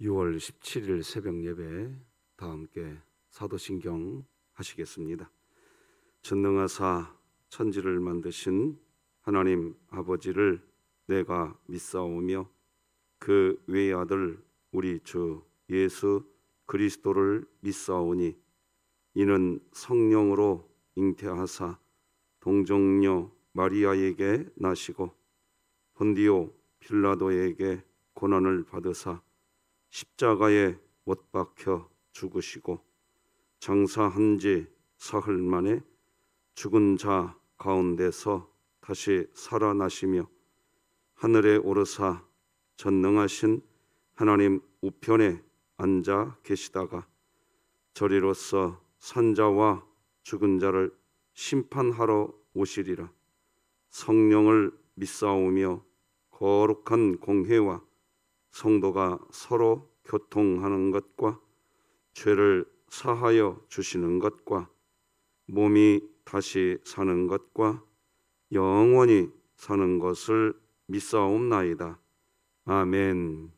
6월 17일 새벽 예배 다 함께 사도신경 하시겠습니다. 전능하사 천지를 만드신 하나님 아버지를 내가 믿사오며 그 외아들 우리 주 예수 그리스도를 믿사오니 이는 성령으로 잉태하사 동정녀 마리아에게 나시고 본디오 빌라도에게 고난을 받으사 십자가에 못 박혀 죽으시고 장사한 지 사흘 만에 죽은 자 가운데서 다시 살아나시며 하늘에 오르사 전능하신 하나님 우편에 앉아 계시다가 저리로서 산자와 죽은 자를 심판하러 오시리라. 성령을 믿사오며 거룩한 공회와 성도가 서로 교통하는 것과 죄를 사하여 주시는 것과 몸이 다시 사는 것과 영원히 사는 것을 믿사옵나이다. 아멘.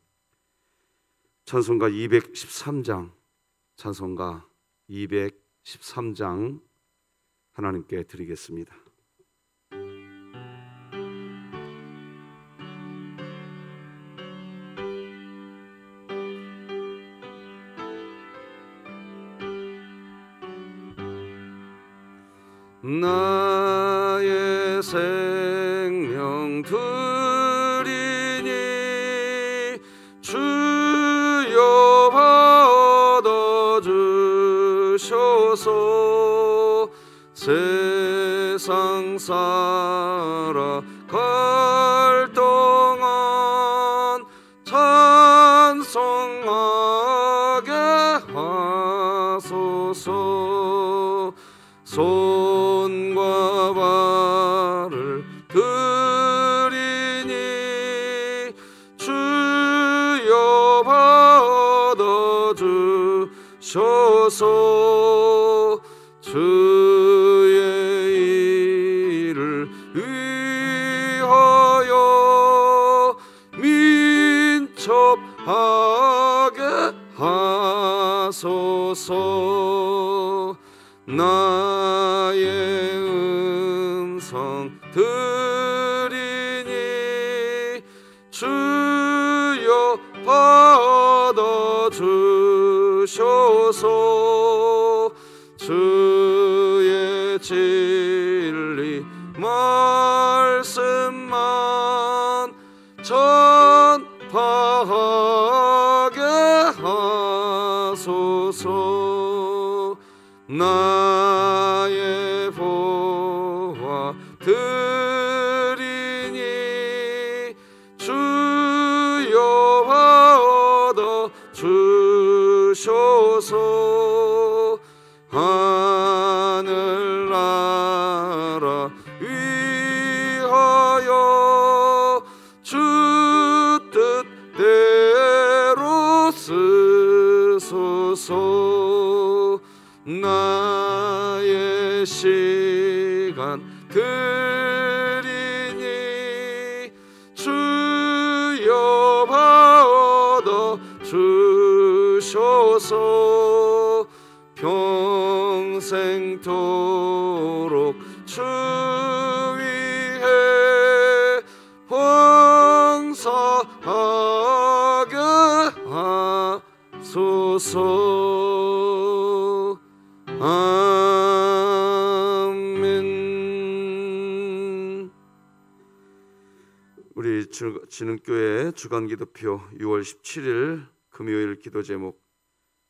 찬송가 213장, 찬송가 213장 하나님께 드리겠습니다. 나의 생명 드리니 주여 받아주셔서 세상 살아갈 동안 찬송하게 하소서. 손과 발을 드리니 주여 받아주셔서 주의 일을 위하여 민첩하게 하소서. 나의 음성 드리니 주여 받아주셔서 주의 진리 말씀만 전파하게 하소서. 나의 보화 드리니 주여 받아주셔서 하늘나라 위하여 주 뜻대로 쓰소서. 나의 시간 드리니 주여 받아주셔서 평생토록 주 위에 봉사하게 하소서. 아멘. 우리 진흥교회 주간기도표 6월 17일 금요일 기도 제목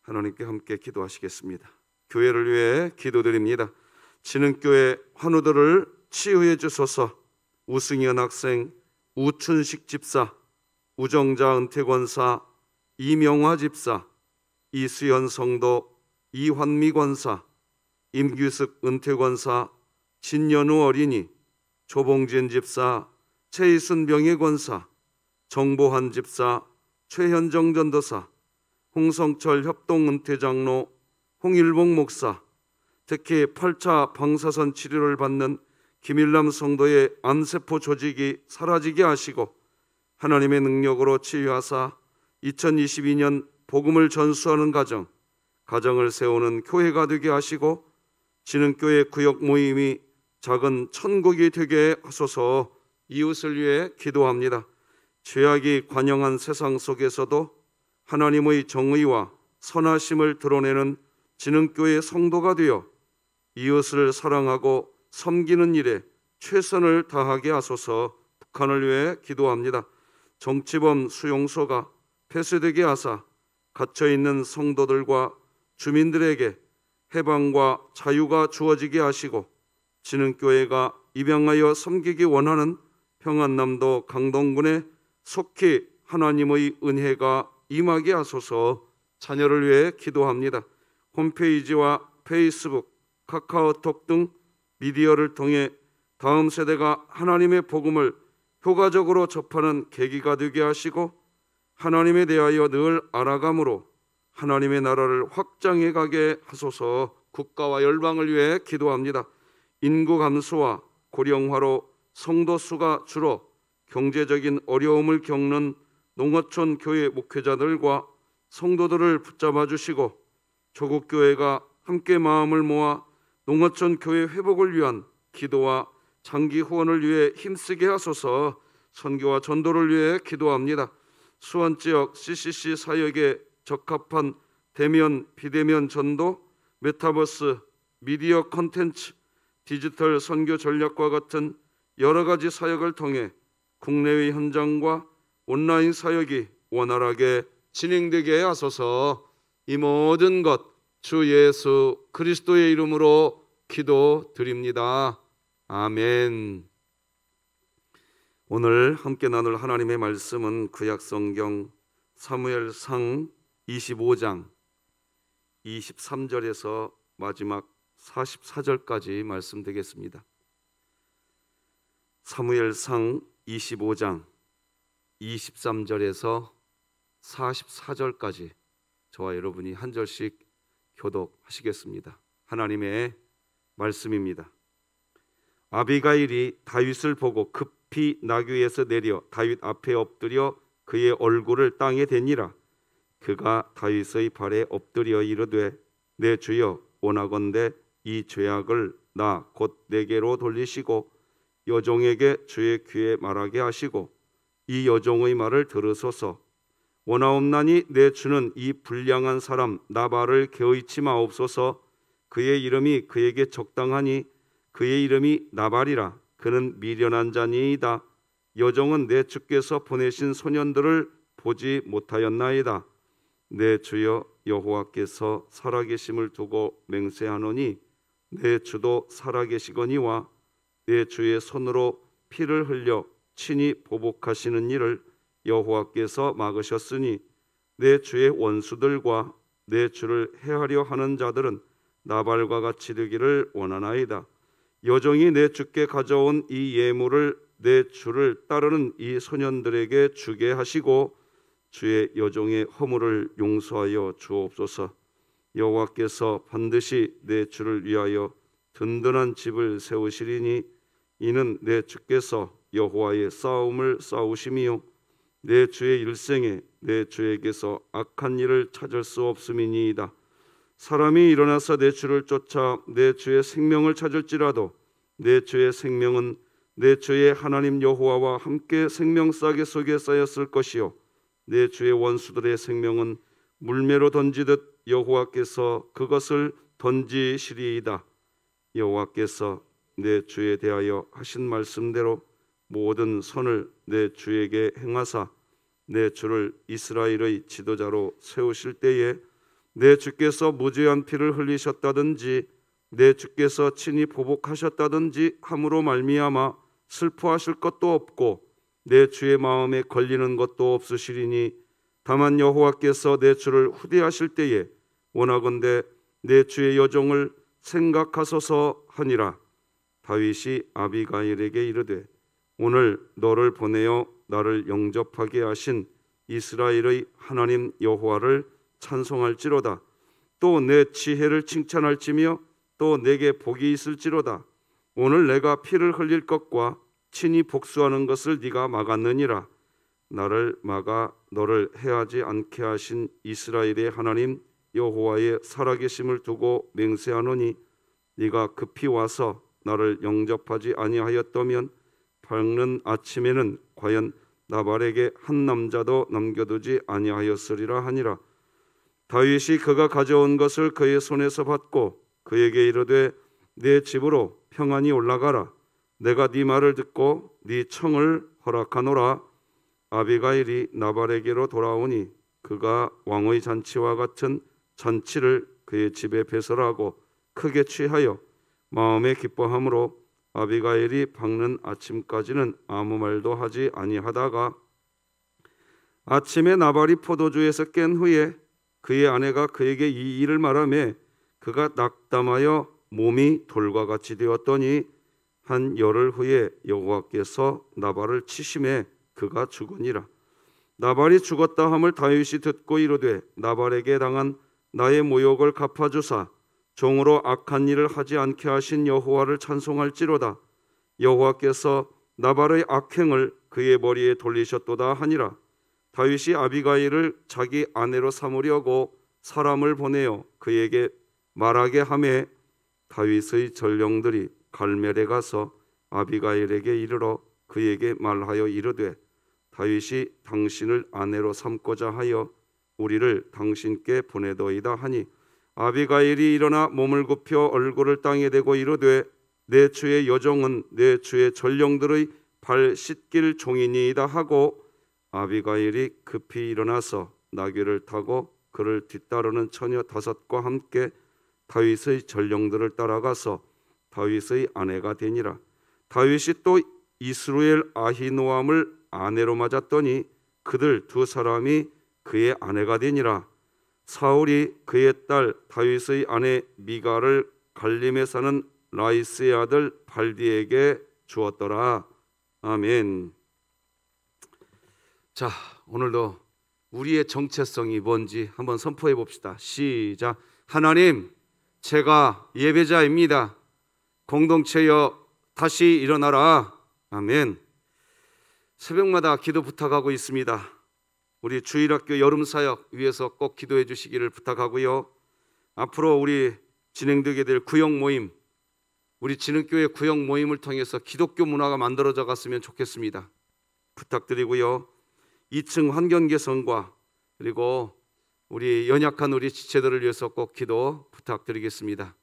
하나님께 함께 기도하시겠습니다. 교회를 위해 기도드립니다. 진흥교회 환우들을 치유해 주소서. 우승현 학생, 우춘식 집사, 우정자 은퇴권사, 이명화 집사, 이수연 성도, 이환미 권사, 임규숙 은퇴권사, 진연우 어린이, 조봉진 집사, 최희순 명예권사, 정보한 집사, 최현정 전도사, 홍성철 협동은퇴장로, 홍일봉 목사, 특히 8차 방사선 치료를 받는 김일남 성도의 암세포 조직이 사라지게 하시고 하나님의 능력으로 치유하사 2022년 복음을 전수하는 가정을 세우는 교회가 되게 하시고 진흥교회 구역 모임이 작은 천국이 되게 하소서. 이웃을 위해 기도합니다. 죄악이 관영한 세상 속에서도 하나님의 정의와 선하심을 드러내는 진흥교회 성도가 되어 이웃을 사랑하고 섬기는 일에 최선을 다하게 하소서. 북한을 위해 기도합니다. 정치범 수용소가 폐쇄되게 하사 갇혀있는 성도들과 주민들에게 해방과 자유가 주어지게 하시고 진흥교회가 입양하여 섬기기 원하는 평안남도 강동군에 속히 하나님의 은혜가 임하게 하소서. 자녀를 위해 기도합니다. 홈페이지와 페이스북, 카카오톡 등 미디어를 통해 다음 세대가 하나님의 복음을 효과적으로 접하는 계기가 되게 하시고 하나님에 대하여 늘 알아감으로 하나님의 나라를 확장해 가게 하소서. 국가와 열방을 위해 기도합니다. 인구 감소와 고령화로 성도 수가 줄어 경제적인 어려움을 겪는 농어촌 교회 목회자들과 성도들을 붙잡아 주시고 조국교회가 함께 마음을 모아 농어촌 교회 회복을 위한 기도와 장기 후원을 위해 힘쓰게 하소서. 선교와 전도를 위해 기도합니다. 수원 지역 CCC 사역에 적합한 대면, 비대면 전도, 메타버스, 미디어 콘텐츠, 디지털 선교 전략과 같은 여러 가지 사역을 통해 국내외 현장과 온라인 사역이 원활하게 진행되게 하소서. 이 모든 것 주 예수 그리스도의 이름으로 기도드립니다. 아멘. 오늘 함께 나눌 하나님의 말씀은 구약성경 사무엘상 25장 23절에서 마지막 44절까지 말씀드리겠습니다. 사무엘상 25장 23절에서 44절까지 저와 여러분이 한 절씩 교독하시겠습니다. 하나님의 말씀입니다. 아비가일이 다윗을 보고 급히 나귀에서 내려 다윗 앞에 엎드려 그의 얼굴을 땅에 대니라. 그가 다윗의 발에 엎드려 이르되 내 주여 원하건대 이 죄악을 나 곧 내게로 돌리시고 여종에게 주의 귀에 말하게 하시고 이 여종의 말을 들으소서. 원하옵나니 내 주는 이 불량한 사람 나발을 개의치 마옵소서. 그의 이름이 그에게 적당하니 그의 이름이 나발이라. 그는 미련한 자니이다. 여종은 내 주께서 보내신 소년들을 보지 못하였나이다. 내 주여 여호와께서 살아계심을 두고 맹세하노니 내 주도 살아계시거니와 내 주의 손으로 피를 흘려 친히 보복하시는 일을 여호와께서 막으셨으니 내 주의 원수들과 내 주를 해하려 하는 자들은 나발과 같이 되기를 원하나이다. 여종이 내 주께 가져온 이 예물을 내 주를 따르는 이 소년들에게 주게 하시고 주의 여종의 허물을 용서하여 주옵소서. 여호와께서 반드시 내 주를 위하여 든든한 집을 세우시리니 이는 내 주께서 여호와의 싸움을 싸우심이요 내 주의 일생에 내 주에게서 악한 일을 찾을 수 없음이니이다. 사람이 일어나서 내 주를 쫓아 내 주의 생명을 찾을지라도 내 주의 생명은 내 주의 하나님 여호와와 함께 생명싸개 속에 쌓였을 것이요 내 주의 원수들의 생명은 물매로 던지듯 여호와께서 그것을 던지시리이다. 여호와께서 내 주에 대하여 하신 말씀대로 모든 선을 내 주에게 행하사 내 주를 이스라엘의 지도자로 세우실 때에 내 주께서 무죄한 피를 흘리셨다든지 내 주께서 친히 보복하셨다든지 함으로 말미암아 슬퍼하실 것도 없고 내 주의 마음에 걸리는 것도 없으시리니 다만 여호와께서 내 주를 후대하실 때에 원하건대 내 주의 여종을 생각하소서 하니라. 다윗이 아비가일에게 이르되 오늘 너를 보내어 나를 영접하게 하신 이스라엘의 하나님 여호와를 찬송할지로다. 또 내 지혜를 칭찬할지며 또 내게 복이 있을지로다. 오늘 내가 피를 흘릴 것과 친히 복수하는 것을 네가 막았느니라. 나를 막아 너를 해하지 않게 하신 이스라엘의 하나님 여호와의 살아계심을 두고 맹세하노니 네가 급히 와서 나를 영접하지 아니하였다면 밝는 아침에는 과연 나발에게 한 남자도 남겨두지 아니하였으리라 하니라. 다윗이 그가 가져온 것을 그의 손에서 받고 그에게 이르되 네 집으로 평안히 올라가라. 내가 네 말을 듣고 네 청을 허락하노라. 아비가일이 나발에게로 돌아오니 그가 왕의 잔치와 같은 잔치를 그의 집에 배설하고 크게 취하여 마음에 기뻐함으로 아비가일이 밝는 아침까지는 아무 말도 하지 아니하다가 아침에 나발이 포도주에서 깬 후에 그의 아내가 그에게 이 일을 말하며 그가 낙담하여 몸이 돌과 같이 되었더니 한 열흘 후에 여호와께서 나발을 치심해 그가 죽으니라. 나발이 죽었다 함을 다윗이 듣고 이르되 나발에게 당한 나의 모욕을 갚아주사 종으로 악한 일을 하지 않게 하신 여호와를 찬송할지로다. 여호와께서 나발의 악행을 그의 머리에 돌리셨도다 하니라. 다윗이 아비가일을 자기 아내로 삼으려고 사람을 보내어 그에게 말하게 하매 다윗의 전령들이 갈멜에 가서 아비가일에게 이르러 그에게 말하여 이르되 다윗이 당신을 아내로 삼고자 하여 우리를 당신께 보내더이다 하니 아비가일이 일어나 몸을 굽혀 얼굴을 땅에 대고 이르되 내 주의 여종은 내 주의 전령들의 발 씻길 종이니이다 하고 아비가일이 급히 일어나서 나귀를 타고 그를 뒤따르는 처녀 5과 함께 다윗의 전령들을 따라가서 다윗의 아내가 되니라. 다윗이 또 이스루엘 아히노암을 아내로 맞았더니 그들 2사람이 그의 아내가 되니라. 사울이 그의 딸 다윗의 아내 미갈을 갈림에 사는 라이스의 아들 발디에게 주었더라. 아멘. 자, 오늘도 우리의 정체성이 뭔지 한번 선포해 봅시다. 시작. 하나님, 제가 예배자입니다. 공동체여 다시 일어나라. 아멘. 새벽마다 기도 부탁하고 있습니다. 우리 주일학교 여름사역 위해서 꼭 기도해 주시기를 부탁하고요. 앞으로 우리 진행되게 될 구역 모임, 우리 진흥교회 구역 모임을 통해서 기독교 문화가 만들어져 갔으면 좋겠습니다. 부탁드리고요. 2층 환경 개선과 그리고 우리 연약한 우리 지체들을 위해서 꼭 기도 부탁드리겠습니다.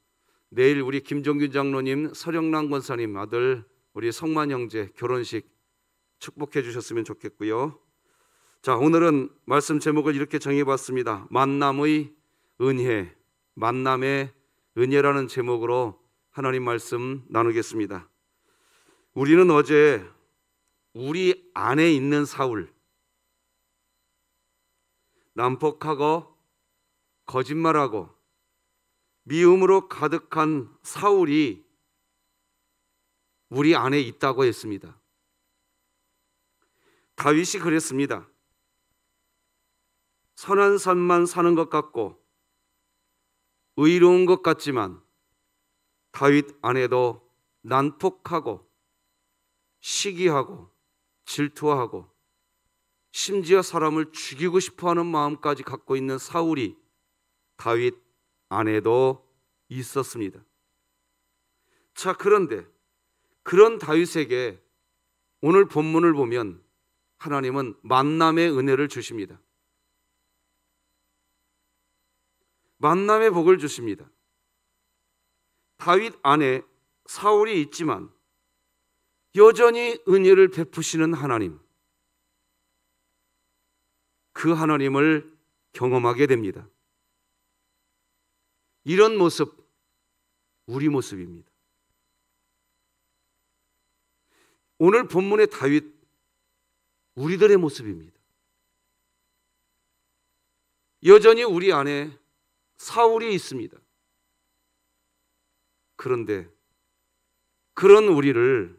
내일 우리 김종균 장로님, 서령란 권사님 아들 우리 성만 형제 결혼식 축복해 주셨으면 좋겠고요. 자, 오늘은 말씀 제목을 이렇게 정해봤습니다. 만남의 은혜, 만남의 은혜라는 제목으로 하나님 말씀 나누겠습니다. 우리는 어제 우리 안에 있는 사울, 난폭하고 거짓말하고 미움으로 가득한 사울이 우리 안에 있다고 했습니다. 다윗이 그랬습니다. 선한 삶만 사는 것 같고 의로운 것 같지만 다윗 안에도 난폭하고 시기하고 질투하고 심지어 사람을 죽이고 싶어하는 마음까지 갖고 있는 사울이 다윗 안에도 있었습니다. 자, 그런데 그런 다윗에게 오늘 본문을 보면 하나님은 만남의 은혜를 주십니다. 만남의 복을 주십니다. 다윗 안에 사울이 있지만 여전히 은혜를 베푸시는 하나님, 그 하나님을 경험하게 됩니다. 이런 모습, 우리 모습입니다. 오늘 본문의 다윗, 우리들의 모습입니다. 여전히 우리 안에 사울이 있습니다. 그런데 그런 우리를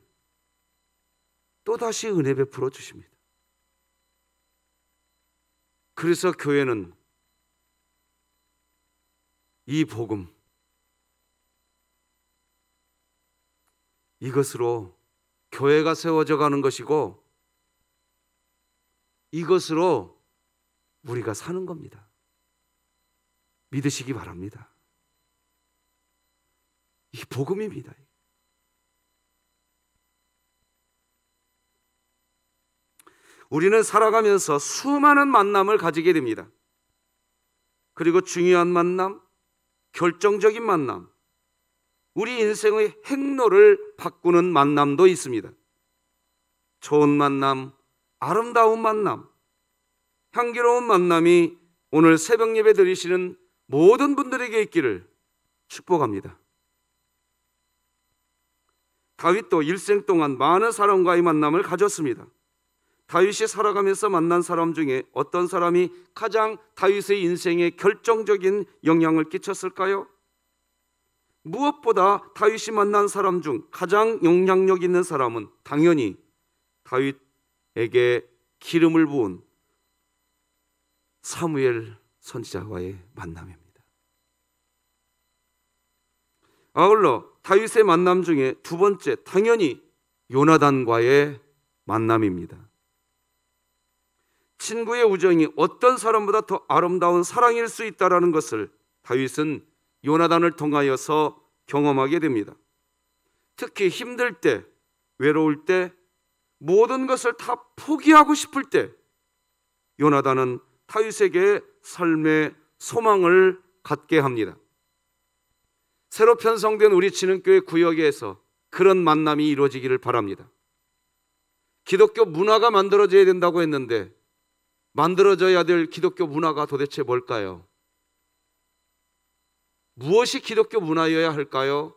또다시 은혜 베풀어 주십니다. 그래서 교회는 이 복음, 이것으로 교회가 세워져 가는 것이고 이것으로 우리가 사는 겁니다. 믿으시기 바랍니다. 이게 복음입니다. 우리는 살아가면서 수많은 만남을 가지게 됩니다. 그리고 중요한 만남, 결정적인 만남, 우리 인생의 행로를 바꾸는 만남도 있습니다. 좋은 만남, 아름다운 만남, 향기로운 만남이 오늘 새벽 예배 드리시는 모든 분들에게 있기를 축복합니다. 다윗도 일생 동안 많은 사람과의 만남을 가졌습니다. 다윗이 살아가면서 만난 사람 중에 어떤 사람이 가장 다윗의 인생에 결정적인 영향을 끼쳤을까요? 무엇보다 다윗이 만난 사람 중 가장 영향력 있는 사람은 당연히 다윗에게 기름을 부은 사무엘 선지자와의 만남입니다. 아울러 다윗의 만남 중에 두 번째, 당연히 요나단과의 만남입니다. 친구의 우정이 어떤 사람보다 더 아름다운 사랑일 수 있다는 것을 다윗은 요나단을 통하여서 경험하게 됩니다. 특히 힘들 때, 외로울 때, 모든 것을 다 포기하고 싶을 때 요나단은 다윗에게 삶의 소망을 갖게 합니다. 새로 편성된 우리 진흥교회 구역에서 그런 만남이 이루어지기를 바랍니다. 기독교 문화가 만들어져야 된다고 했는데 만들어져야 될 기독교 문화가 도대체 뭘까요? 무엇이 기독교 문화여야 할까요?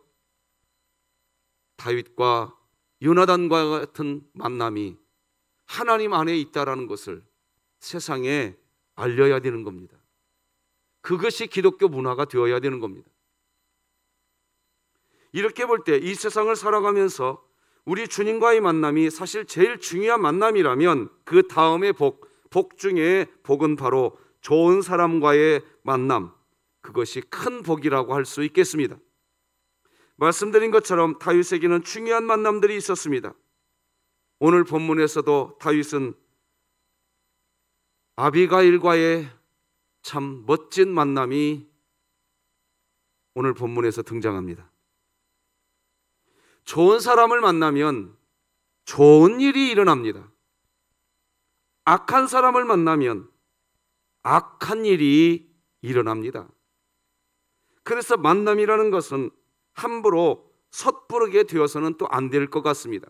다윗과 요나단과 같은 만남이 하나님 안에 있다는 것을 세상에 알려야 되는 겁니다. 그것이 기독교 문화가 되어야 되는 겁니다. 이렇게 볼 때 이 세상을 살아가면서 우리 주님과의 만남이 사실 제일 중요한 만남이라면 그 다음의 복 중에 복은 바로 좋은 사람과의 만남, 그것이 큰 복이라고 할 수 있겠습니다. 말씀드린 것처럼 다윗에게는 중요한 만남들이 있었습니다. 오늘 본문에서도 다윗은 아비가일과의 참 멋진 만남이 오늘 본문에서 등장합니다. 좋은 사람을 만나면 좋은 일이 일어납니다. 악한 사람을 만나면 악한 일이 일어납니다. 그래서 만남이라는 것은 함부로 섣부르게 되어서는 또 안 될 것 같습니다.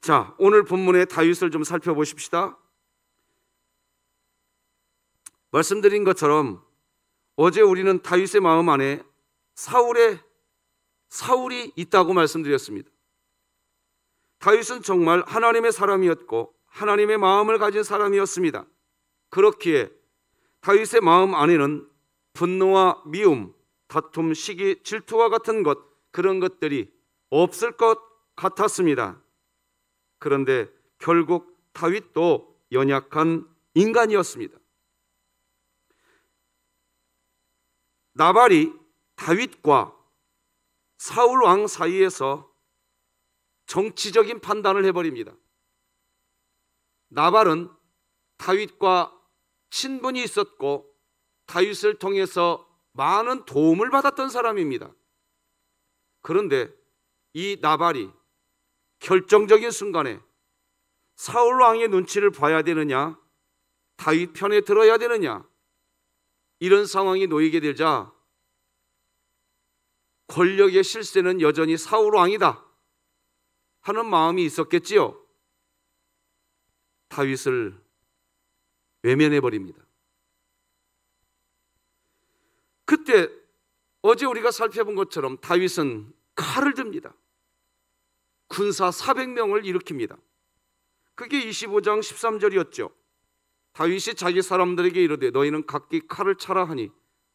자, 오늘 본문의 다윗을 좀 살펴보십시다. 말씀드린 것처럼 어제 우리는 다윗의 마음 안에 사울이 있다고 말씀드렸습니다. 다윗은 정말 하나님의 사람이었고 하나님의 마음을 가진 사람이었습니다. 그렇기에 다윗의 마음 안에는 분노와 미움, 다툼, 시기, 질투와 같은 그런 것들이 없을 것 같았습니다. 그런데 결국 다윗도 연약한 인간이었습니다. 나발이 다윗과 사울 왕 사이에서 정치적인 판단을 해버립니다. 나발은 다윗과 친분이 있었고 다윗을 통해서 많은 도움을 받았던 사람입니다. 그런데 이 나발이 결정적인 순간에 사울 왕의 눈치를 봐야 되느냐, 다윗 편에 들어야 되느냐, 이런 상황이 놓이게 되자 권력의 실세는 여전히 사울 왕이다 하는 마음이 있었겠지요. 다윗을 외면해 버립니다. 그때 어제 우리가 살펴본 것처럼 다윗은 칼을 듭니다. 군사 400명을 일으킵니다. 그게 25장 13절이었죠. 다윗이 자기 사람들에게 이르되 너희는 각기 칼을 차라 하니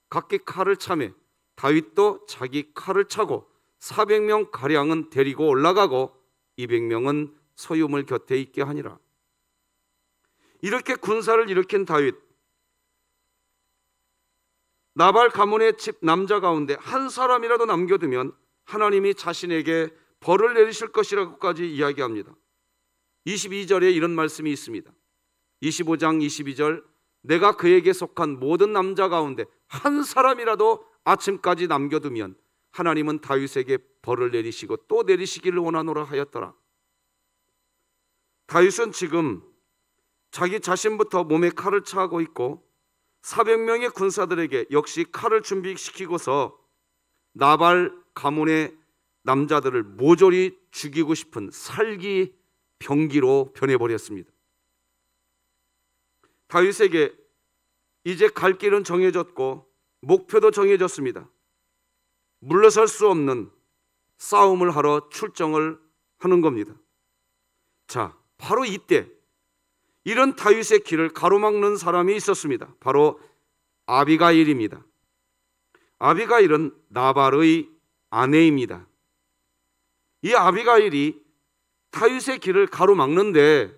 각기 칼을 차매 다윗도 자기 칼을 차고 400명 가량은 데리고 올라가고 200명은 소유물 곁에 있게 하니라. 이렇게 군사를 일으킨 다윗, 나발 가문의 집 남자 가운데 한 사람이라도 남겨두면 하나님이 자신에게 벌을 내리실 것이라고까지 이야기합니다. 22절에 이런 말씀이 있습니다. 25장 22절, 내가 그에게 속한 모든 남자 가운데 한 사람이라도 아침까지 남겨두면 하나님은 다윗에게 벌을 내리시고 또 내리시기를 원하노라 하였더라. 다윗은 지금 자기 자신부터 몸에 칼을 차고 있고 400명의 군사들에게 역시 칼을 준비시키고서 나발 가문의 남자들을 모조리 죽이고 싶은 살기 병기로 변해버렸습니다. 다윗에게 이제 갈 길은 정해졌고 목표도 정해졌습니다. 물러설 수 없는 싸움을 하러 출정을 하는 겁니다. 자, 바로 이때 이런 다윗의 길을 가로막는 사람이 있었습니다. 바로 아비가일입니다. 아비가일은 나발의 아내입니다. 이 아비가일이 다윗의 길을 가로막는데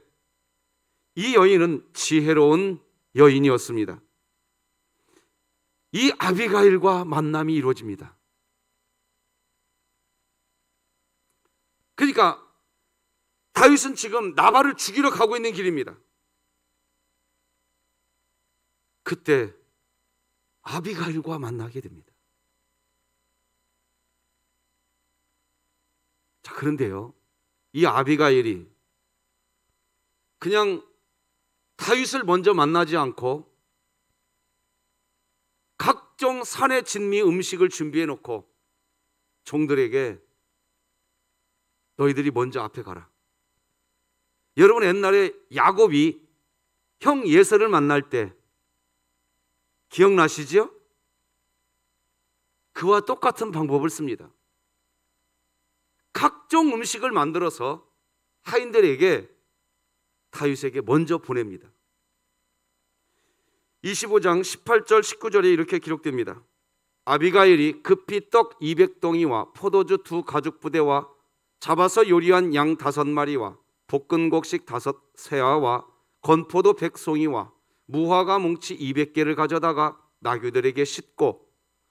이 여인은 지혜로운 여인이었습니다. 이 아비가일과 만남이 이루어집니다. 그러니까 다윗은 지금 나발을 죽이러 가고 있는 길입니다. 그때 아비가일과 만나게 됩니다. 자, 그런데요, 이 아비가일이 그냥 다윗을 먼저 만나지 않고 각종 산의 진미 음식을 준비해 놓고 종들에게 너희들이 먼저 앞에 가라. 여러분, 옛날에 야곱이 형 예서를 만날 때 기억나시죠? 그와 똑같은 방법을 씁니다. 각종 음식을 만들어서 하인들에게 다윗에게 먼저 보냅니다. 25장 18절 19절에 이렇게 기록됩니다. 아비가일이 급히 떡 200덩이와 포도주 2가죽부대와 잡아서 요리한 양 5마리와 볶은 곡식 5세아와 건포도 100송이와 무화과 뭉치 200개를 가져다가 나귀들에게 싣고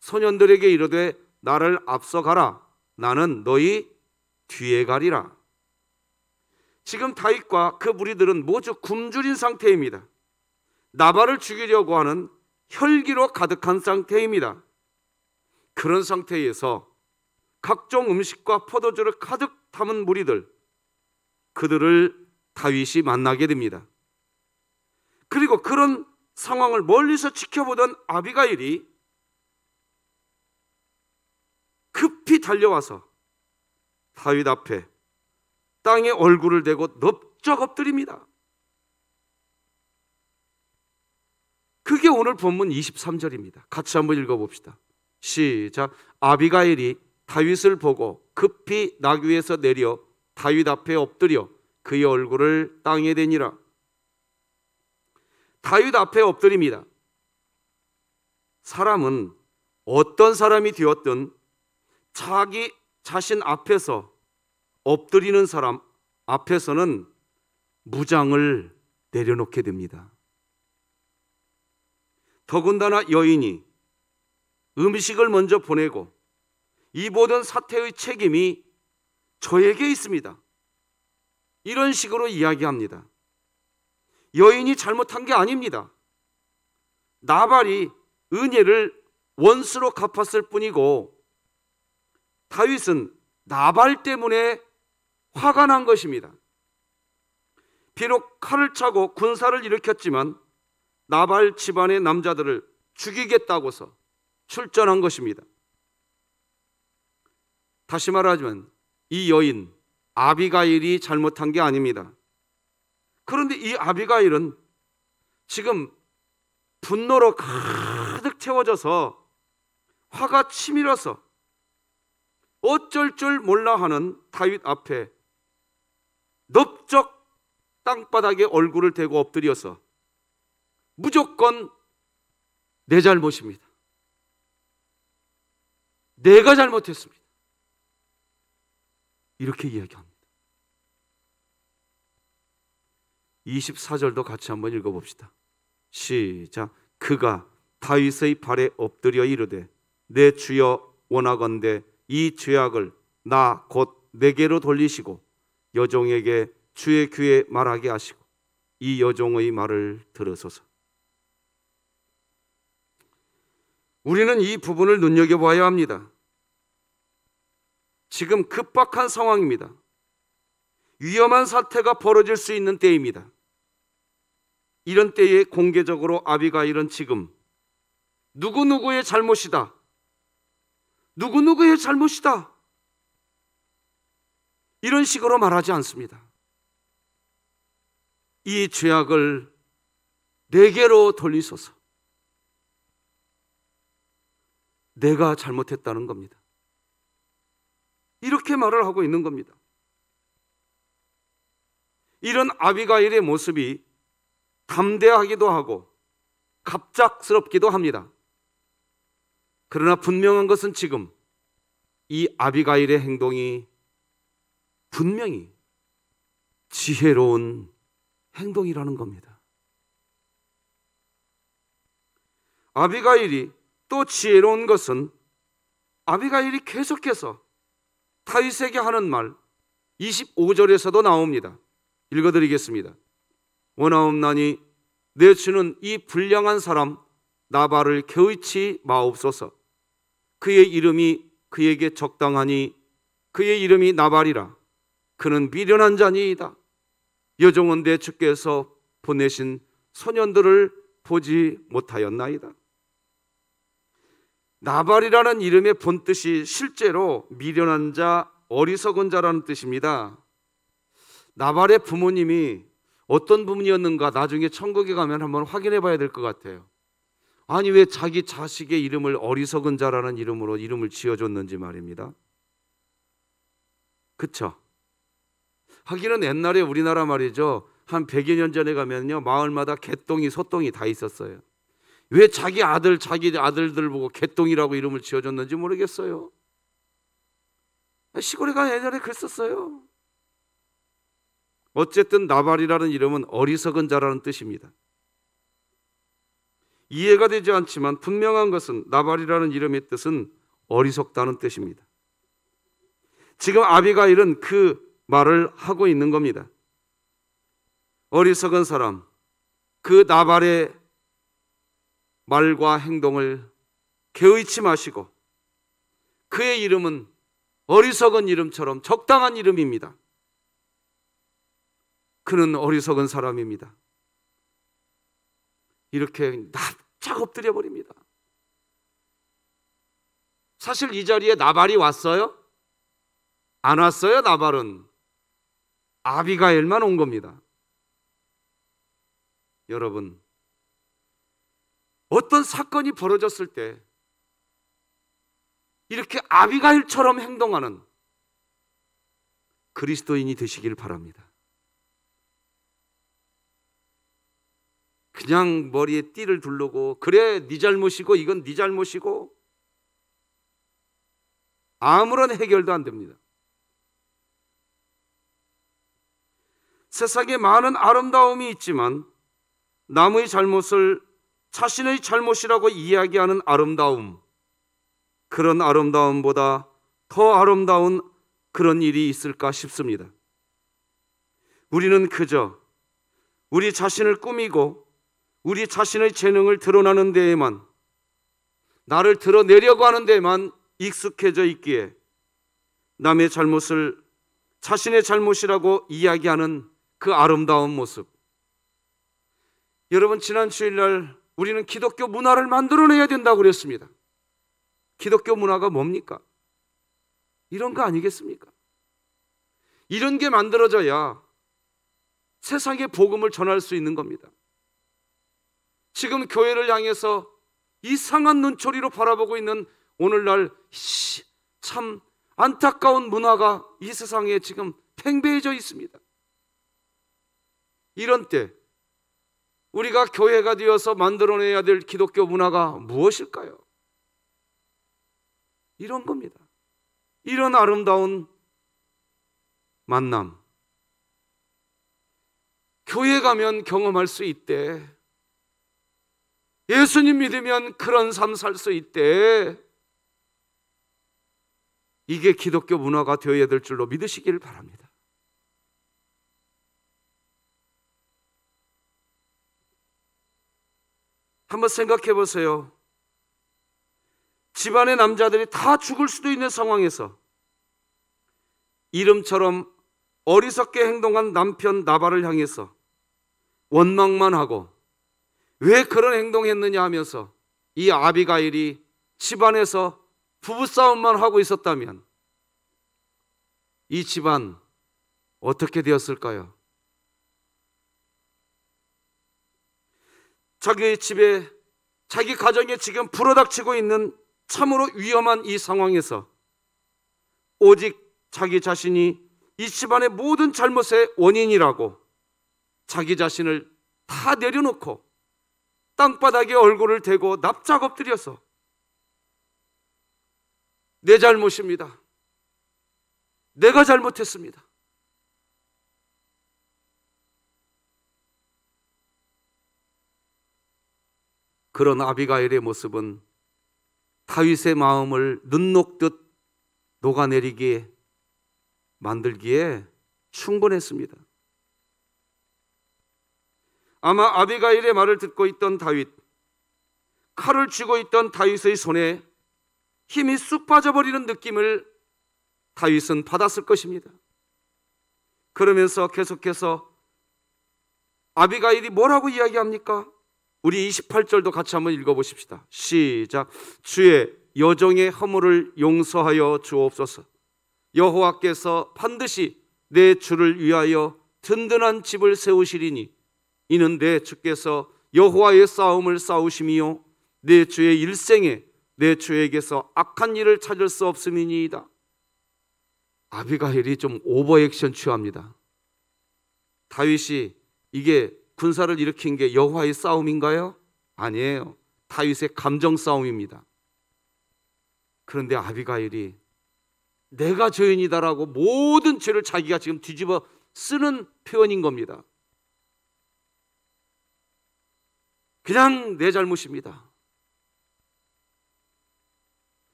소년들에게 이르되 나를 앞서가라. 나는 너희 뒤에 가리라. 지금 다윗과 그 무리들은 모두 굶주린 상태입니다. 나발을 죽이려고 하는 혈기로 가득한 상태입니다. 그런 상태에서 각종 음식과 포도주를 가득 담은 무리들, 그들을 다윗이 만나게 됩니다. 그리고 그런 상황을 멀리서 지켜보던 아비가일이 급히 달려와서 다윗 앞에 땅에 얼굴을 대고 넙적 엎드립니다. 그게 오늘 본문 23절입니다. 같이 한번 읽어봅시다. 시작. 아비가일이 다윗을 보고 급히 나귀에서 내려 다윗 앞에 엎드려 그의 얼굴을 땅에 대니라. 다윗 앞에 엎드립니다. 사람은 어떤 사람이 되었든 자기 자신 앞에서 엎드리는 사람 앞에서는 무장을 내려놓게 됩니다. 더군다나 여인이 음식을 먼저 보내고 이 모든 사태의 책임이 저에게 있습니다. 이런 식으로 이야기합니다. 여인이 잘못한 게 아닙니다. 나발이 은혜를 원수로 갚았을 뿐이고 다윗은 나발 때문에 화가 난 것입니다. 비록 칼을 차고 군사를 일으켰지만 나발 집안의 남자들을 죽이겠다고서 출전한 것입니다. 다시 말하자면 이 여인 아비가일이 잘못한 게 아닙니다. 그런데 이 아비가일은 지금 분노로 가득 채워져서 화가 치밀어서 어쩔 줄 몰라 하는 다윗 앞에 넙적 땅바닥에 얼굴을 대고 엎드려서 무조건 내 잘못입니다. 내가 잘못했습니다. 이렇게 이야기합니다. 24절도 같이 한번 읽어봅시다. 시작. 그가 다윗의 발에 엎드려 이르되 내 주여 원하건대 이 죄악을 나 곧 내게로 돌리시고 여종에게 주의 귀에 말하게 하시고 이 여종의 말을 들으소서. 우리는 이 부분을 눈여겨봐야 합니다. 지금 급박한 상황입니다. 위험한 사태가 벌어질 수 있는 때입니다. 이런 때에 공개적으로 아비가일은 지금 누구누구의 잘못이다, 누구누구의 잘못이다, 이런 식으로 말하지 않습니다. 이 죄악을 내게로 돌리소서. 내가 잘못했다는 겁니다. 이렇게 말을 하고 있는 겁니다. 이런 아비가일의 모습이 담대하기도 하고 갑작스럽기도 합니다. 그러나 분명한 것은 지금 이 아비가일의 행동이 분명히 지혜로운 행동이라는 겁니다. 아비가일이 또 지혜로운 것은 아비가일이 계속해서 다윗에게 하는 말 25절에서도 나옵니다. 읽어드리겠습니다. 원하옵나니 내 주는 이 불량한 사람 나발을 개의치 마옵소서. 그의 이름이 그에게 적당하니 그의 이름이 나발이라. 그는 미련한 자니이다. 여종은 내 주께서 보내신 소년들을 보지 못하였나이다. 나발이라는 이름의 본뜻이 실제로 미련한 자, 어리석은 자라는 뜻입니다. 나발의 부모님이 어떤 분이었는가 나중에 천국에 가면 한번 확인해 봐야 될 것 같아요. 아니 왜 자기 자식의 이름을 어리석은 자라는 이름으로 이름을 지어줬는지 말입니다. 그쵸? 하기는 옛날에 우리나라 말이죠, 한 100여 년 전에 가면요 마을마다 개똥이 소똥이 다 있었어요. 왜 자기 아들들 보고 개똥이라고 이름을 지어줬는지 모르겠어요. 시골에 가면 예전에 그랬었어요. 어쨌든 나발이라는 이름은 어리석은 자라는 뜻입니다. 이해가 되지 않지만 분명한 것은 나발이라는 이름의 뜻은 어리석다는 뜻입니다. 지금 아비가일은 그 말을 하고 있는 겁니다. 어리석은 사람, 그 나발의 말과 행동을 개의치 마시고 그의 이름은 어리석은 이름처럼 적당한 이름입니다. 그는 어리석은 사람입니다. 이렇게 납작 엎드려 버립니다. 사실 이 자리에 나발이 왔어요? 안 왔어요. 나발은 아비가일만 온 겁니다. 여러분, 어떤 사건이 벌어졌을 때 이렇게 아비가일처럼 행동하는 그리스도인이 되시길 바랍니다. 그냥 머리에 띠를 두르고 그래 네 잘못이고 이건 네 잘못이고 아무런 해결도 안 됩니다. 세상에 많은 아름다움이 있지만 남의 잘못을 자신의 잘못이라고 이야기하는 아름다움, 그런 아름다움보다 더 아름다운 그런 일이 있을까 싶습니다. 우리는 그저 우리 자신을 꾸미고 우리 자신의 재능을 드러나는 데에만, 나를 드러내려고 하는 데에만 익숙해져 있기에 남의 잘못을 자신의 잘못이라고 이야기하는 그 아름다운 모습. 여러분, 지난 주일날 우리는 기독교 문화를 만들어내야 된다고 그랬습니다. 기독교 문화가 뭡니까? 이런 거 아니겠습니까? 이런 게 만들어져야 세상에 복음을 전할 수 있는 겁니다. 지금 교회를 향해서 이상한 눈초리로 바라보고 있는 오늘날 참 안타까운 문화가 이 세상에 지금 팽배해져 있습니다. 이런 때 우리가 교회가 되어서 만들어내야 될 기독교 문화가 무엇일까요? 이런 겁니다. 이런 아름다운 만남, 교회 가면 경험할 수 있대. 예수님 믿으면 그런 삶 살 수 있대. 이게 기독교 문화가 되어야 될 줄로 믿으시길 바랍니다. 한번 생각해 보세요. 집안의 남자들이 다 죽을 수도 있는 상황에서 이름처럼 어리석게 행동한 남편 나발을 향해서 원망만 하고 왜 그런 행동했느냐 하면서 이 아비가일이 집안에서 부부싸움만 하고 있었다면 이 집안 어떻게 되었을까요? 자기 집에, 자기 가정에 지금 불어닥치고 있는 참으로 위험한 이 상황에서 오직 자기 자신이 이 집안의 모든 잘못의 원인이라고 자기 자신을 다 내려놓고 땅바닥에 얼굴을 대고 납작 엎드려서 내 잘못입니다. 내가 잘못했습니다. 그런 아비가일의 모습은 다윗의 마음을 눈 녹듯 녹아내리게 만들기에 충분했습니다. 아마 아비가일의 말을 듣고 있던 다윗, 칼을 쥐고 있던 다윗의 손에 힘이 쑥 빠져버리는 느낌을 다윗은 받았을 것입니다. 그러면서 계속해서 아비가일이 뭐라고 이야기합니까? 우리 28절도 같이 한번 읽어보십시다. 시작. 주의 여종의 허물을 용서하여 주옵소서. 여호와께서 반드시 내 주를 위하여 든든한 집을 세우시리니 이는 내 주께서 여호와의 싸움을 싸우심이요 내 주의 일생에 내 주에게서 악한 일을 찾을 수 없음이니이다. 아비가일이 좀 오버액션 취합니다. 다윗이 이게 군사를 일으킨 게 여호와의 싸움인가요? 아니에요. 다윗의 감정 싸움입니다. 그런데 아비가일이 내가 죄인이다라고 모든 죄를 자기가 지금 뒤집어 쓰는 표현인 겁니다. 그냥 내 잘못입니다.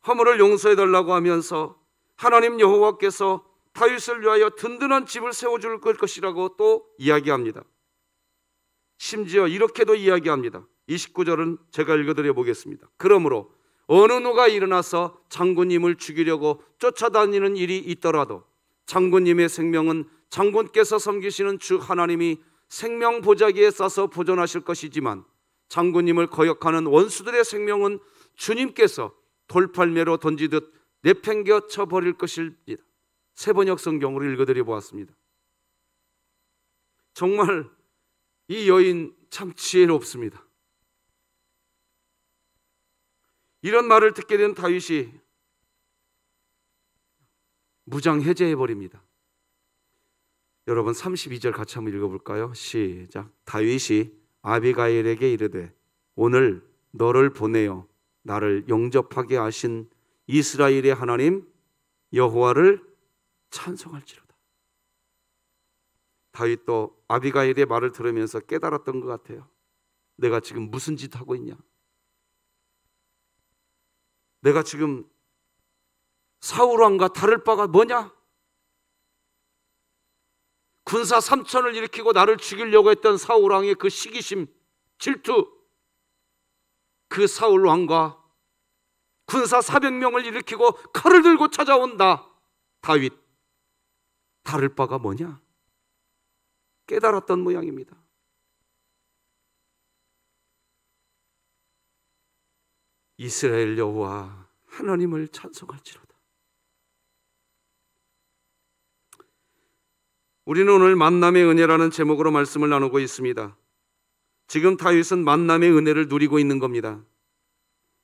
허물을 용서해달라고 하면서 하나님 여호와께서 다윗을 위하여 든든한 집을 세워줄 것이라고 또 이야기합니다. 심지어 이렇게도 이야기합니다. 29절은 제가 읽어드려 보겠습니다. 그러므로 어느 누가 일어나서 장군님을 죽이려고 쫓아다니는 일이 있더라도 장군님의 생명은 장군께서 섬기시는 주 하나님이 생명 보자기에 싸서 보존하실 것이지만 장군님을 거역하는 원수들의 생명은 주님께서 돌팔매로 던지듯 내팽겨 쳐버릴 것입니다. 세번역 성경으로 읽어드려 보았습니다. 정말 이 여인 참 지혜롭습니다. 이런 말을 듣게 된 다윗이 무장 해제해버립니다. 여러분 32절 같이 한번 읽어볼까요? 시작. 다윗이 아비가일에게 이르되 오늘 너를 보내어 나를 영접하게 하신 이스라엘의 하나님 여호와를 찬송할지로다. 다윗도 아비가일의 말을 들으면서 깨달았던 것 같아요. 내가 지금 무슨 짓 하고 있냐? 내가 지금 사울 왕과 다를 바가 뭐냐? 군사 3천을 일으키고 나를 죽이려고 했던 사울 왕의 그 시기심, 질투, 그 사울 왕과 군사 400명을 일으키고 칼을 들고 찾아온다 다윗, 다를 바가 뭐냐? 깨달았던 모양입니다. 이스라엘 여호와 하나님을 찬송할지로다. 우리는 오늘 만남의 은혜라는 제목으로 말씀을 나누고 있습니다. 지금 다윗은 만남의 은혜를 누리고 있는 겁니다.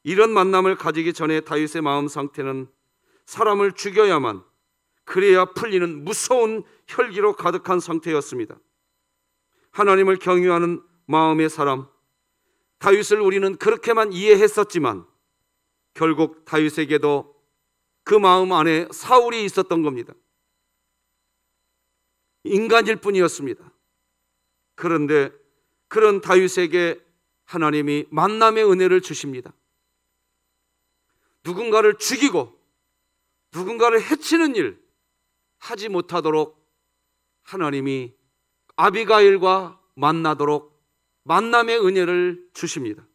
이런 만남을 가지기 전에 다윗의 마음 상태는 사람을 죽여야만 그래야 풀리는 무서운 혈기로 가득한 상태였습니다. 하나님을 경외하는 마음의 사람 다윗을 우리는 그렇게만 이해했었지만 결국 다윗에게도 그 마음 안에 사울이 있었던 겁니다. 인간일 뿐이었습니다. 그런데 그런 다윗에게 하나님이 만남의 은혜를 주십니다. 누군가를 죽이고 누군가를 해치는 일 하지 못하도록 하나님이 아비가일과 만나도록 만남의 은혜를 주십니다.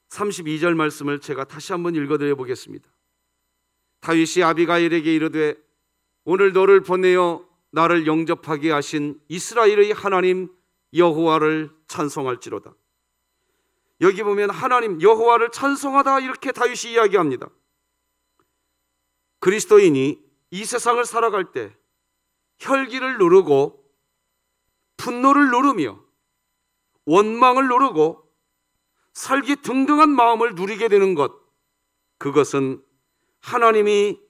32절 말씀을 제가 다시 한번 읽어드려 보겠습니다. 다윗이 아비가일에게 이르되 오늘 너를 보내어 나를 영접하게 하신 이스라엘의 하나님 여호와를 찬송할지로다. 여기 보면 하나님 여호와를 찬송하다 이렇게 다윗이 이야기합니다. 그리스도인이 이 세상을 살아갈 때 혈기를 누르고 분노를 누르며 원망을 누르고 살기 등등한 마음을 누리게 되는 것, 그것은 하나님이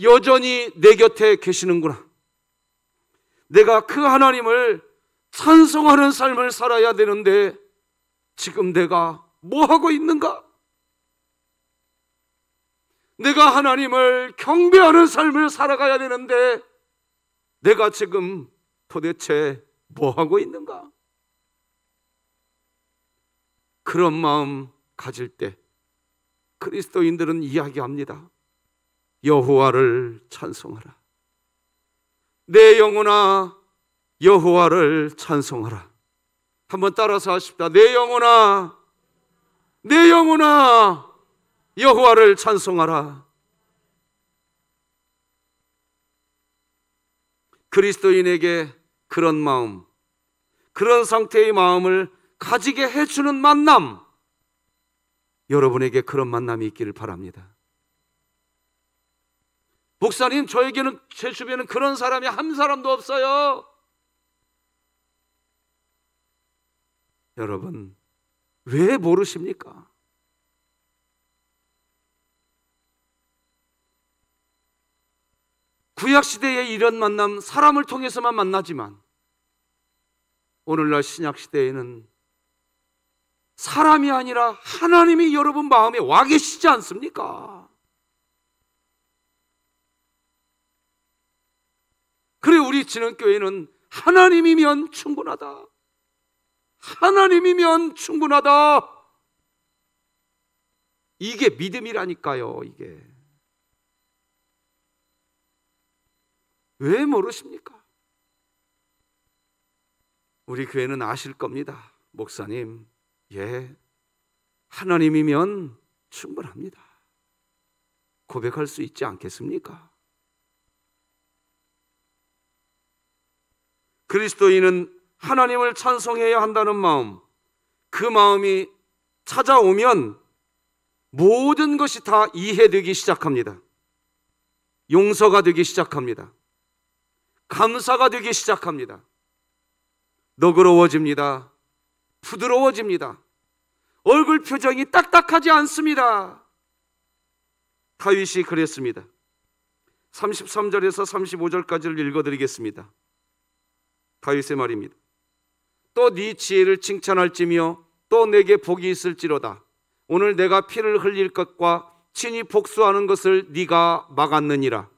여전히 내 곁에 계시는구나, 내가 그 하나님을 찬송하는 삶을 살아야 되는데 지금 내가 뭐 하고 있는가? 내가 하나님을 경배하는 삶을 살아가야 되는데 내가 지금 도대체 뭐 하고 있는가? 그런 마음 가질 때 그리스도인들은 이야기합니다. 여호와를 찬송하라. 내 영혼아 여호와를 찬송하라. 한번 따라서 하십시다. 내 영혼아, 내 영혼아 여호와를 찬송하라. 그리스도인에게 그런 마음, 그런 상태의 마음을 가지게 해주는 만남, 여러분에게 그런 만남이 있기를 바랍니다. 목사님, 저에게는 제 주변에는 그런 사람이 한 사람도 없어요. 여러분, 왜 모르십니까? 구약시대에 이런 만남 사람을 통해서만 만나지만 오늘날 신약시대에는 사람이 아니라 하나님이 여러분 마음에 와 계시지 않습니까? 그래, 우리 진흥교회는 하나님이면 충분하다, 하나님이면 충분하다, 이게 믿음이라니까요. 이게 왜 모르십니까? 우리 교회는 아실 겁니다. 목사님, 예, 하나님이면 충분합니다, 고백할 수 있지 않겠습니까? 그리스도인은 하나님을 찬송해야 한다는 마음, 그 마음이 찾아오면 모든 것이 다 이해되기 시작합니다. 용서가 되기 시작합니다. 감사가 되기 시작합니다. 너그러워집니다. 부드러워집니다. 얼굴 표정이 딱딱하지 않습니다. 다윗이 그랬습니다. 33절에서 35절까지를 읽어드리겠습니다. 다윗의 말입니다. 또 네 지혜를 칭찬할지며 또 내게 복이 있을지로다. 오늘 내가 피를 흘릴 것과 친히 복수하는 것을 네가 막았느니라.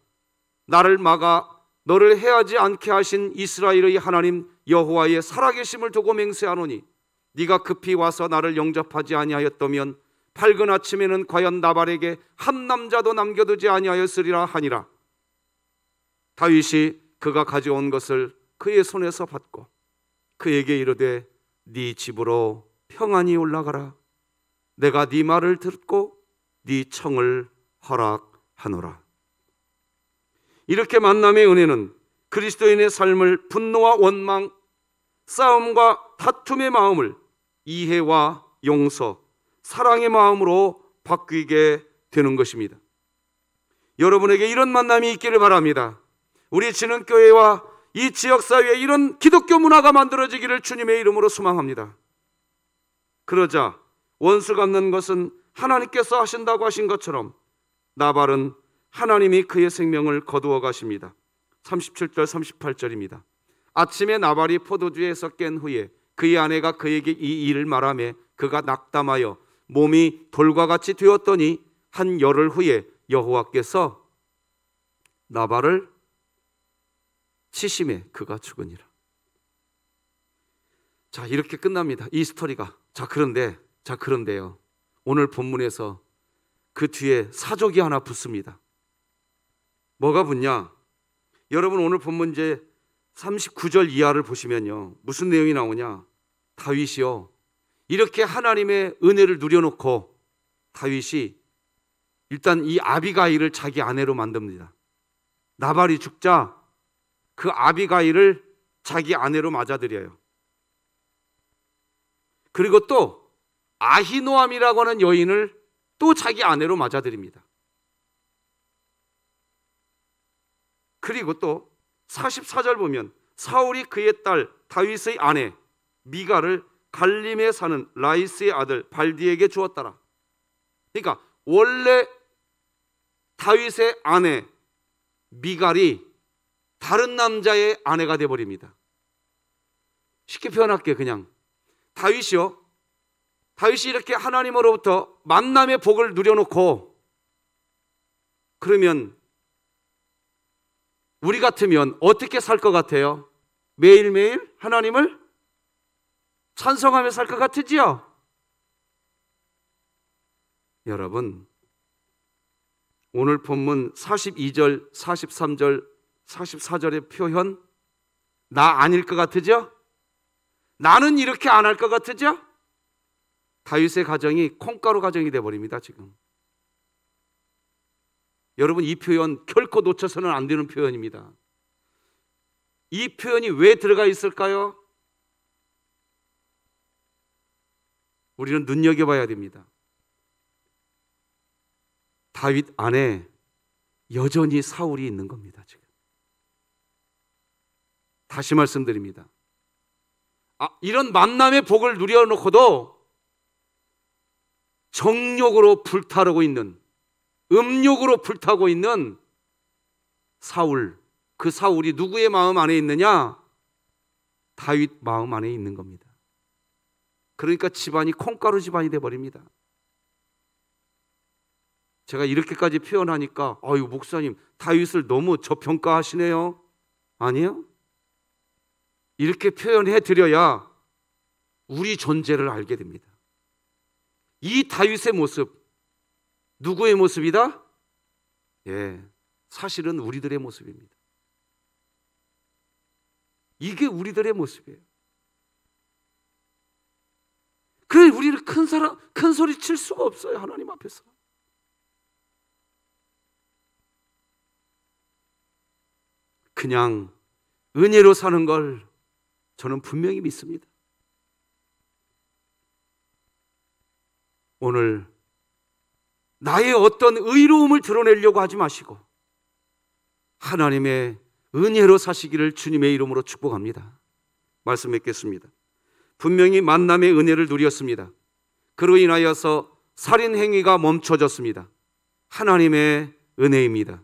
나를 막아 너를 해하지 않게 하신 이스라엘의 하나님 여호와의 살아계심을 두고 맹세하노니 네가 급히 와서 나를 영접하지 아니하였다면 밝은 아침에는 과연 나발에게 한 남자도 남겨두지 아니하였으리라 하니라. 다윗이 그가 가져온 것을 그의 손에서 받고 그에게 이르되 네 집으로 평안히 올라가라. 내가 네 말을 듣고 네 청을 허락하노라. 이렇게 만남의 은혜는 그리스도인의 삶을 분노와 원망, 싸움과 다툼의 마음을 이해와 용서, 사랑의 마음으로 바뀌게 되는 것입니다. 여러분에게 이런 만남이 있기를 바랍니다. 우리 진흥교회와 이 지역사회에 이런 기독교 문화가 만들어지기를 주님의 이름으로 소망합니다. 그러자 원수 갚는 것은 하나님께서 하신다고 하신 것처럼 나발은 하나님이 그의 생명을 거두어 가십니다. 37절 38절입니다. 아침에 나발이 포도주에서 깬 후에 그의 아내가 그에게 이 일을 말하며 그가 낙담하여 몸이 돌과 같이 되었더니 한 열흘 후에 여호와께서 나발을 치심에 그가 죽으니라. 자, 이렇게 끝납니다. 이 스토리가. 그런데요. 오늘 본문에서 그 뒤에 사족이 하나 붙습니다. 뭐가 붙냐? 여러분, 오늘 본문 이제 39절 이하를 보시면요, 무슨 내용이 나오냐? 다윗이요, 이렇게 하나님의 은혜를 누려놓고 다윗이 일단 이 아비가일을 자기 아내로 만듭니다. 나발이 죽자 그 아비가일을 자기 아내로 맞아들여요. 그리고 또 아히노암이라고 하는 여인을 또 자기 아내로 맞아들입니다. 그리고 또 44절 보면 사울이 그의 딸 다윗의 아내 미갈을 갈림에 사는 라이스의 아들 발디에게 주었더라. 그러니까 원래 다윗의 아내 미갈이 다른 남자의 아내가 되어버립니다. 쉽게 표현할게요. 그냥 다윗이 이렇게 하나님으로부터 만남의 복을 누려놓고, 그러면 우리 같으면 어떻게 살 것 같아요? 매일매일 하나님을 찬송하며 살 것 같으지요? 여러분, 오늘 본문 42절, 43절, 44절의 표현, 나 아닐 것 같으죠? 나는 이렇게 안 할 것 같으죠? 다윗의 가정이 콩가루 가정이 되어버립니다. 지금 여러분, 이 표현 결코 놓쳐서는 안 되는 표현입니다. 이 표현이 왜 들어가 있을까요? 우리는 눈여겨봐야 됩니다. 다윗 안에 여전히 사울이 있는 겁니다. 지금 다시 말씀드립니다. 이런 만남의 복을 누려놓고도 정욕으로 불타르고 있는, 음욕으로 불타고 있는 사울, 그 사울이 누구의 마음 안에 있느냐? 다윗 마음 안에 있는 겁니다. 그러니까 집안이 콩가루 집안이 돼버립니다. 제가 이렇게까지 표현하니까 아유 목사님 다윗을 너무 저평가하시네요. 아니에요. 이렇게 표현해 드려야 우리 존재를 알게 됩니다. 이 다윗의 모습, 누구의 모습이다? 사실은 우리들의 모습입니다. 이게 우리들의 모습이에요. 그래, 우리는 큰 소리 칠 수가 없어요. 하나님 앞에서. 그냥 은혜로 사는 걸 저는 분명히 믿습니다. 오늘 나의 어떤 의로움을 드러내려고 하지 마시고 하나님의 은혜로 사시기를 주님의 이름으로 축복합니다. 말씀 맺겠습니다. 분명히 만남의 은혜를 누렸습니다. 그로 인하여서 살인 행위가 멈춰졌습니다. 하나님의 은혜입니다.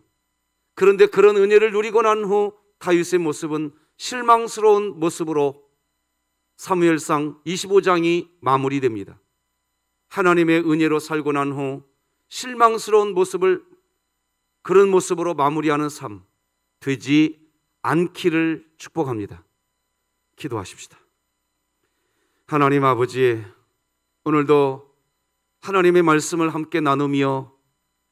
그런데 그런 은혜를 누리고 난 후 다윗의 모습은 실망스러운 모습으로 사무엘상 25장이 마무리됩니다. 하나님의 은혜로 살고 난 후 실망스러운 모습을 그런 모습으로 마무리하는 삶 되지 않기를 축복합니다. 기도하십시다. 하나님 아버지, 오늘도 하나님의 말씀을 함께 나누며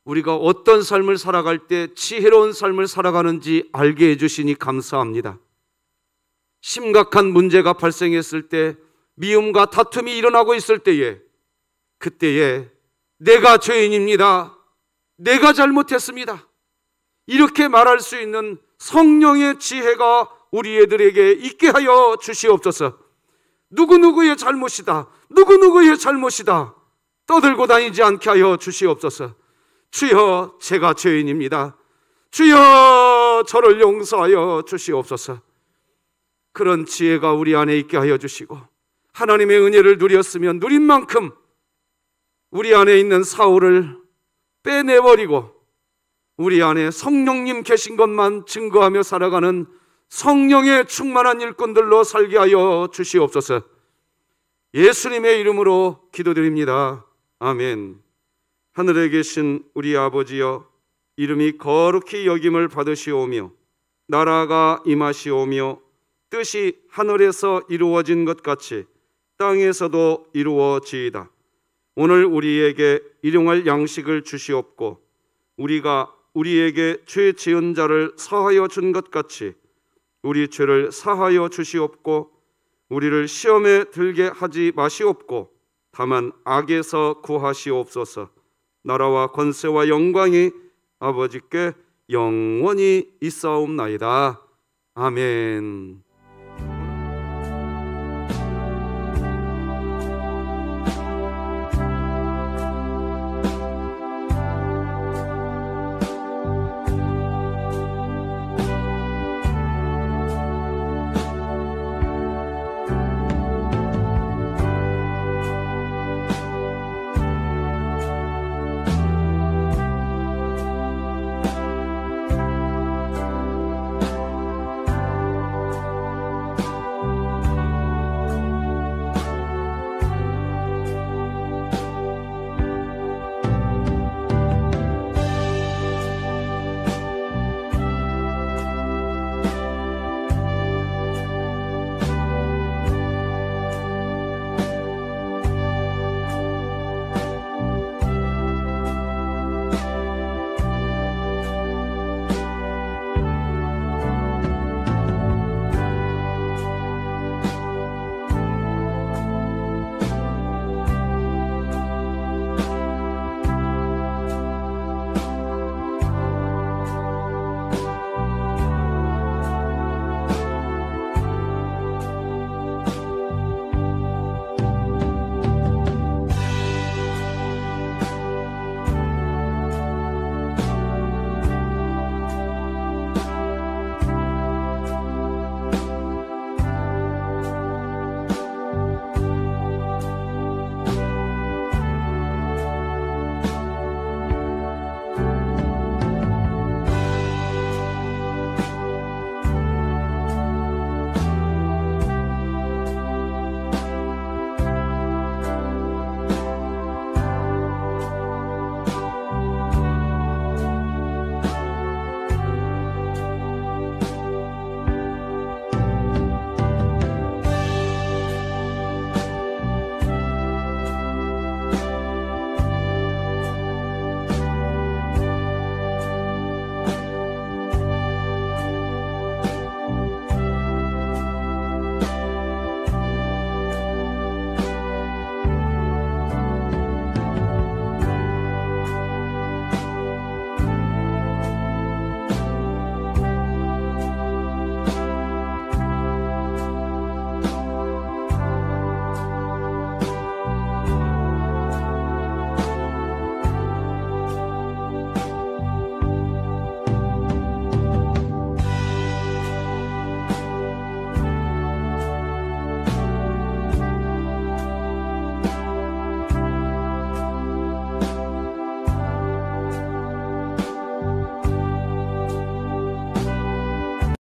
우리가 어떤 삶을 살아갈 때 지혜로운 삶을 살아가는지 알게 해주시니 감사합니다. 심각한 문제가 발생했을 때, 미움과 다툼이 일어나고 있을 때에, 그때에 내가 죄인입니다, 내가 잘못했습니다, 이렇게 말할 수 있는 성령의 지혜가 우리 애들에게 있게 하여 주시옵소서. 누구누구의 잘못이다, 누구누구의 잘못이다 떠들고 다니지 않게 하여 주시옵소서. 주여, 제가 죄인입니다, 주여 저를 용서하여 주시옵소서. 그런 지혜가 우리 안에 있게 하여 주시고, 하나님의 은혜를 누렸으면 누린 만큼 우리 안에 있는 사울을 빼내버리고 우리 안에 성령님 계신 것만 증거하며 살아가는 성령의 충만한 일꾼들로 살게 하여 주시옵소서. 예수님의 이름으로 기도드립니다. 아멘. 하늘에 계신 우리 아버지여, 이름이 거룩히 여김을 받으시오며 나라가 임하시오며 뜻이 하늘에서 이루어진 것 같이 땅에서도 이루어지이다. 오늘 우리에게 일용할 양식을 주시옵고 우리가 우리에게 죄 지은 자를 사하여 준 것 같이 우리 죄를 사하여 주시옵고 우리를 시험에 들게 하지 마시옵고 다만 악에서 구하시옵소서. 나라와 권세와 영광이 아버지께 영원히 있사옵나이다. 아멘.